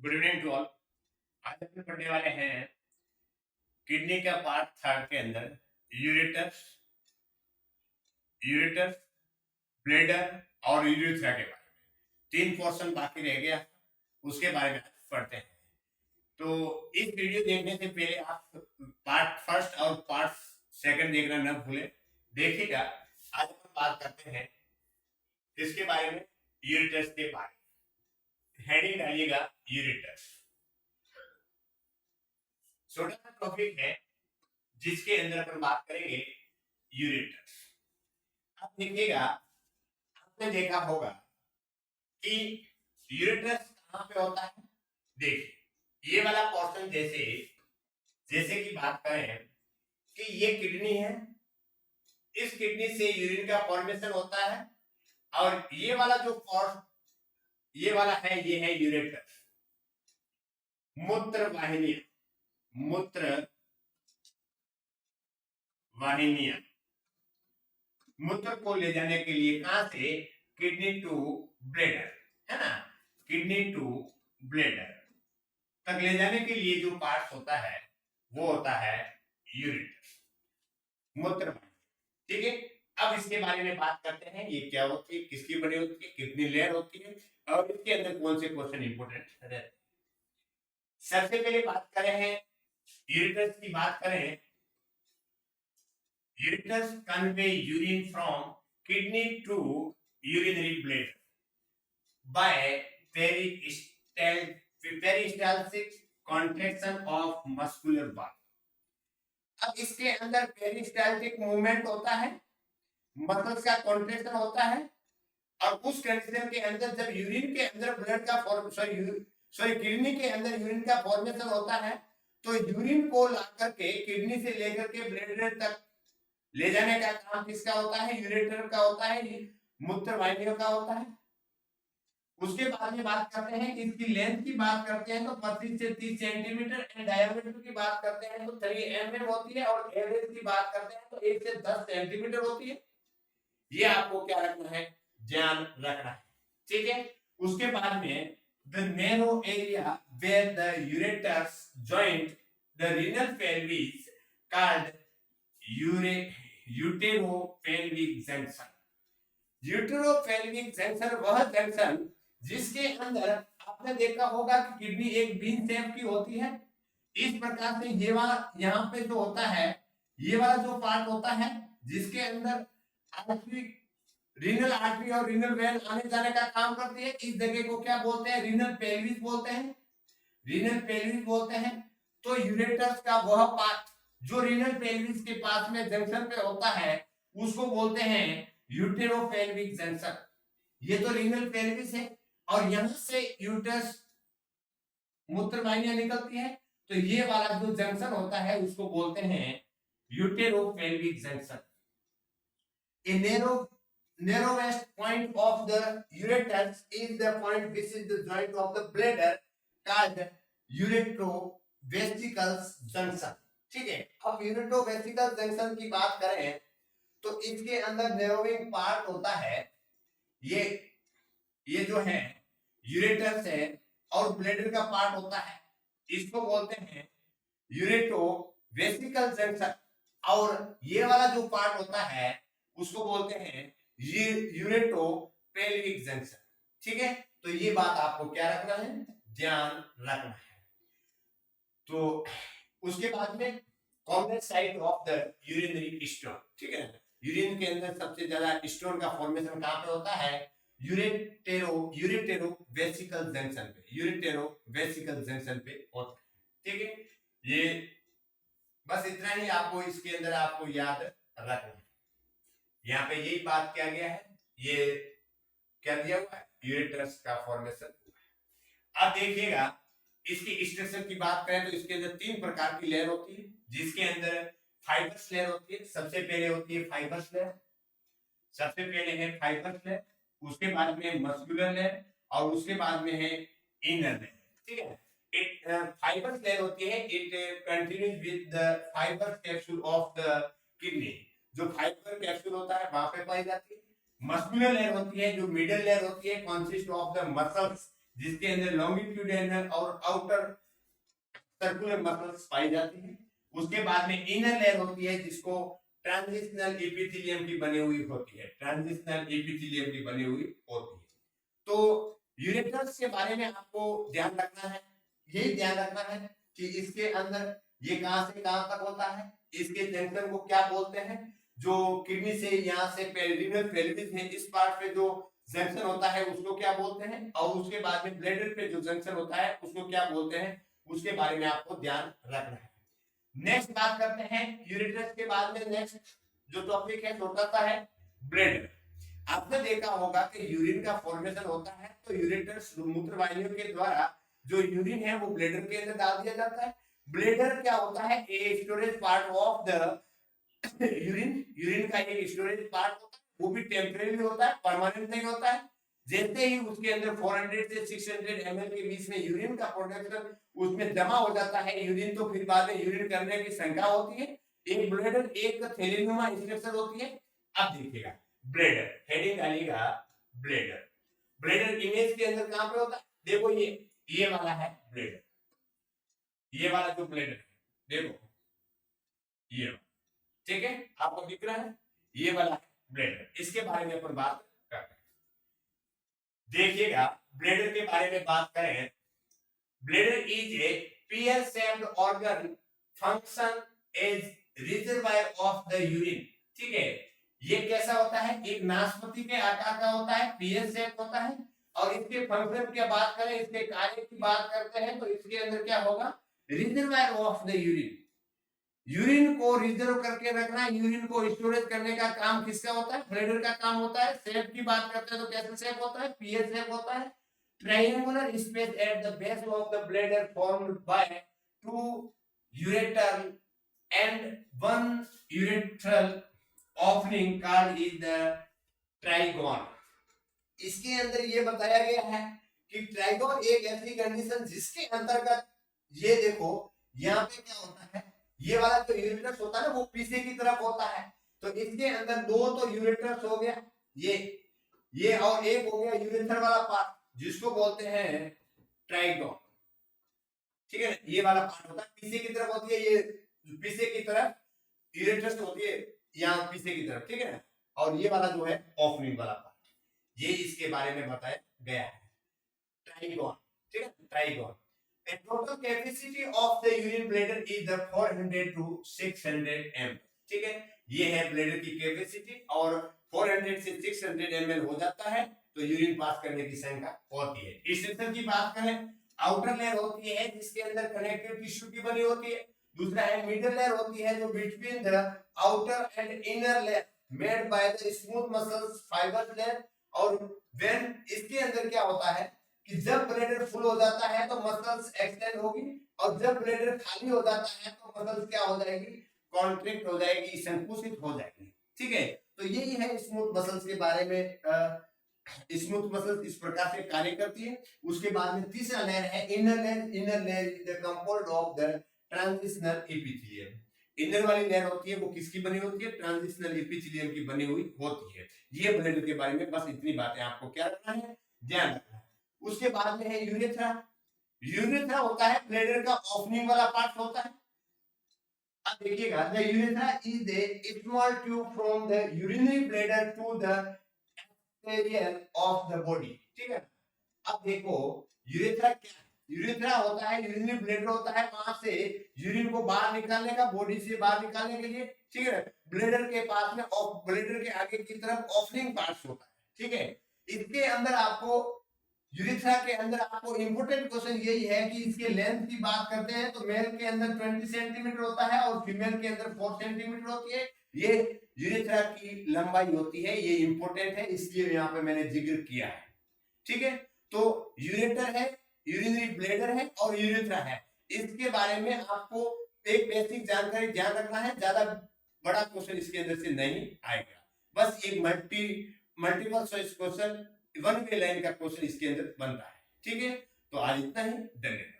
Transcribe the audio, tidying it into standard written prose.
Good evening to all. आज हम पढ़ने वाले हैं किडनी का पार्ट थर्ड के अंदर यूरेटस, यूरेटस, ब्लैडर और यूरेथ्रा के बारे में। तीन पोर्शन बाकी रह गया, उसके बारे में आज पढ़ते हैं। तो इस वीडियो देखने से पहले आप पार्ट फर्स्ट और पार्ट सेकंड देखना न भूलें, देखिएगा। आज हम बात करते हैं इसके बारे में, यूरेटस के बारे में। हेडिंग डालिएगा यूरेटस। छोटा सा टॉपिक है जिसके अंदर अपन बात करेंगे यूरेटस। अब देखिएगा, आपने देखा होगा कि यूरेटस कहां पे होता है। देखिए, ये वाला पोर्शन जैसे जैसे कि बात करें कि ये किडनी है, इस किडनी से यूरिन का फॉर्मेशन होता है, और ये वाला जो ये वाला है, ये है यूरेटस। मूत्र वाहिनियां, मूत्र वाहिनियां मूत्र को ले जाने के लिए कहां से, किडनी टू ब्लैडर, है ना। किडनी टू ब्लैडर तक ले जाने के लिए जो पार्ट होता है वो होता है यूरेटस, मूत्र वाहिनी। ठीक है, अब इसके बारे में बात करते हैं। ये क्या होती है, किसकी बनी होती है, कितनी लेयर होती है, और इसके अंदर कौन से क्वेश्चन इंपोर्टेंट रहते हैं। सबसे पहले बात करें हैं यूरेटस की, बात करें ureters convey urine from kidney to urinary bladder by peristaltic contraction of muscular body। अब इसके अंदर पेरिस्टाल्टिक मूवमेंट होता है, मसल्स का कॉन्ट्रैक्शन होता है, और उस कंडीशन के अंदर जब यूरिन के अंदर ब्लड का किडनी के अंदर यूरिन का फॉर्मेशन होता है, तो यूरिन को लाकर के किडनी से लेकर के ब्लैडर तक ले जाने का काम किसका होता है, यूरेटर का होता है, मूत्र वाहिनियों का होता है। उसके बाद में बात करते हैं, इसकी लेंथ की बात करते हैं तो 25 से 30 सेंटीमीटर, एंड डायमीटर की बात करते हैं तो 3 mm होती है, और एवरेज की बात करते हैं तो 1 से 10 सेंटीमीटर होती है। ये आपको क्या रखना है, ध्यान रखना है। ठीक है, उसके बाद में the narrow area where the ureters joint the renal pelvis called ureteropelvic junction. Ureteropelvic junction वह जंक्शन जिसके अंदर आपने देखा होगा कि किडनी एक बीन शेप की होती है। इस प्रकार से ये वाला यहाँ पे जो होता है, ये वाला जो पार्ट होता है जिसके अंदर आर्टरी, रीनल आर्टरी और रीनल वेन आने जाने का काम करती है, इस जगह को क्या बोलते हैं, रीनल पेल्विस बोलते हैं, रीनल पेल्विस बोलते हैं। तो यूरेटर्स का वह पार्ट जो रीनल पेल्विस के पास में जंक्शन पे होता है उसको बोलते हैं यूटेरोपेल्विक जंक्शन। ये तो रीनल पेल्विस है, और यहां से यूटरस मूत्र वाहिनियां निकलती है, तो ये वाला जो जंक्शन होता है उसको बोलते हैं ureteropelvic junction. A narrowest point of the ureters is the point which is the joint of the bladder called uretrovesical junction। ठीक है, अब यूरेटोवेसिकल जंक्शन की बात करें तो इसके अंदर नैरोइंग पार्ट होता है। ये जो है यूरेटस है, और ब्लैडर का पार्ट होता है, इसको बोलते हैं यूरेटोवेसिकल जंक्शन। और ये वाला जो पार्ट होता है उसको बोलते हैं यूरेटोपेल्विक जंक्शन। ठीक है, तो ये बात आपको क्या रखना है, ध्यान रखना है। तो उसके बाद में common site of the urinary stone. ठीक है, यूरिन के अंदर सबसे ज्यादा स्टोन का फॉर्मेशन कहां पे होता है, यूरेटेरोवेसिकल जंक्शन पे, यूरेटेरोवेसिकल जंक्शन पे होता है। ठीक है, ये बस इतना ही आपको इसके अंदर आपको याद रखना है। यहाँ पे यही बात किया गया है, ये क्या दिया हुआ है, यूरेटस का फॉर्मेशन। अब देखिएगा, इसकी स्ट्रक्चर की बात करें तो इसके अंदर 3 प्रकार की लेयर होती है, जिसके अंदर फाइबर्स लेयर होती है। सबसे पहले होती है फाइबर्स लेयर, सबसे पहले है फाइबर्स लेयर, उसके बाद में मस्कुलर लेयर, और उसके बाद में है इनर लेयर। ठीक है, फाइबर्स लेयर होती है, it continues with the fibre capsule of the kidney. जो फाइबर कैप्सूल होता है वहां पे पाई जाती है। मस्कुलर लेयर होती है, जो मिडल लेयर होती है, कंसिस्ट ऑफ द मसल्स जिसके अंदर लॉन्गिट्यूडिनल और आउटर सर्कुलर मसल्स पाई जाती है। उसके बाद में इनर लेयर होती है जिसको ट्रांजिशनल एपिथेलियम की बनी हुई होती है, ट्रांजिशनल एपिथेलियम की बनी हुई होती है। तो यूरेटर्स के बारे में आपको ध्यान रखना है, यही ध्यान रखना है कि इसके अंदर ये कहां से कहां तक होता है, इसके जंक्शन को क्या बोलते हैं, जो किडनी से यहां से पेरिनेल पेल्विस है इस पार्ट पे जो जंक्शन होता है उसको क्या बोलते हैं, और उसके बाद में ब्लैडर पे जो जंक्शन होता है उसको क्या बोलते हैं, उसके बारे में आपको ध्यान रखना है। नेक्स्ट बात करते हैं यूरेटर्स के बाद में नेक्स्ट जो टॉपिक है छोटा सा है ब्लैडर। आपने देखा होगा कि यूरिन का फॉर्मेशन होता है तो यूरेटर्स मूत्र वाहिनियों के द्वारा जो यूरिन है वो ब्लैडर के अंदर डाल दिया जाता है। ब्लैडर क्या होता है, a storage part of the urine, urine का एक स्टोरेज पार्ट होता है, वो भी टेम्परेरी होता है, परमानेंट नहीं होता है। जैसे ही उसके अंदर 400 से 600 ml के बीच में यूरिन का प्रोडक्शन उसमें जमा हो जाता है यूरिन, तो फिर बाद में यूरिन करने की शंका होती है। एक ब्लैडर एक थैलीनुमा स्ट्रक्चर होती है। अब देखिएगा ब्लैडर, हेडिंग डालिएगा ब्लैडर। ब्लैडर इमेज के अंदर कहां पे होता है, देखो ये वाला है ब्लैडर, ये वाला जो ब्लैडर है देखो ये, ठीक है आपको दिख रहा है, ये वाला है ब्लैडर। इसके बारे में अपन बात करते हैं। देखिएगा ब्लैडर के बारे में बात करें, bladder is a pear shaped organ function as reservoir of the urine, ठीक है। ये कैसा होता है, एक नाशपाती के आकार का होता है, pear shaped होता है, और इसके फंक्शन की बात करें, इसके कार्य की बात करते हैं तो इसके अंदर क्या होगा, reservoir of the urine. Urine को रिजर्व करके रखना, यूरिन को स्टोरेज करने का काम किसका होता है, ब्लैडर का काम होता है। शेप की बात करते हैं तो कैसे शेप होता है, पीएस शेप होता है। Triangular space at the base of the bladder formed by two ureter and one urethral opening called is the trigon. इसके अंदर ये बताया गया है कि ट्राइगोन एक ऐसी कंडीशन जिसके अंतर्गत ये देखो यहाँ पे क्या होता है, ये वाला जो यूरेटर्स होता है ना वो पीछे की तरफ होता है, तो इसके अंदर दो तो यूरेटर्स हो गया, ये और एक हो गया यूरेथर वाला पार्ट जिसको बोलते हैं ट्राइगोन, ठीक है। ये वाला पार्ट होता है पीछे की तरफ होती है, ये पीछे की तरफ यूरेटर्स होती है यहाँ पीछे की तरफ, ठीक है। और ये वाला जो है ओपनिंग वाला पार्ट, ये इसके बारे में बताया गया है ट्राइगोन, ठीक है trigon. A total capacity of the urine bladder is the 400 to 600 ml, ठीक है। ये है ब्लैडर की कैपेसिटी, और 400 से 600 ml हो जाता है तो यूरिन पास करने की संख्या होती है। स्ट्रक्चर की बात करें, आउटर लेयर होती है जिसके अंदर कनेक्टिव टिश्यू की बनी होती है। दूसरा है मिडल लेयर होती है जो between the outer and inner layer made by the smooth muscles fibre layer. और व्हेन इसके अंदर क्या होता है कि जब ब्लैडर फुल हो जाता है तो मसल्स एक्सटेंड होगी, और जब ब्लैडर खाली हो जाता है तो मसल्स क्या हो जाएगी, कॉन्ट्रैक्ट हो जाएगी, संकुचित हो जाएगी, ठीक है। तो यही है स्मूथ मसल्स के बारे में। स्मूथ मसल्स इस प्रकार से कार्य करती है। उसके बाद में तीसरा लेयर है inner layer. Inner layer is the compound of the transitional epithelium. Inner वाली लेयर होती है वो किसकी बनी होती है, ट्रांजिशनल एपिथेलियम की बनी हुई होती है। ये ब्लैडर के बारे में बस इतनी बातें आपको क्या रखना है, ध्यान रखना है। उसके बाद में है यूरेथ्रा। यूरेथ्रा होता है ब्लैडर का ओपनिंग वाला पार्ट होता है। अब देखिएगा the urethra is a small tube from the urinary bladder to the area of the body, ठीक है। अब देखो यूरेथ्रा क्या है, यूरेथ्रा होता है यूरिनरी ब्लैडर होता है, वहां से यूरिन को बाहर निकालने का, बॉडी से बाहर निकालने के लिए, ठीक है। ब्लैडर के पास में और ब्लैडर के आगे की तरफ ओपनिंग पार्ट होता है, ठीक है। इसके अंदर आपको यूरेथ्रा के अंदर आपको इंपोर्टेंट क्वेश्चन यही है कि इसके लेंथ की बात करते हैं तो मेल के अंदर 20 सेंटीमीटर होता है और फीमेल के अंदर 4 सेंटीमीटर होती है। ये यूरेथ्रा की लंबाई होती है, ये इंपोर्टेंट है इसलिए यहाँ पे मैंने जिक्र किया है, ठीक है। तो यूरेटर है, यूरिनरी ब्लैडर है और यूरेथ्रा है, इसके बारे में आपको एक बेसिक जानकारी ध्यान रखना है, ज्यादा बड़ा क्वेश्चन इसके अंदर से नहीं आएगा। बस एक multiple choice question, one way line का क्वेश्चन इसके अंदर बनता है, ठीक है। तो आज इतना ही, धन्यवाद।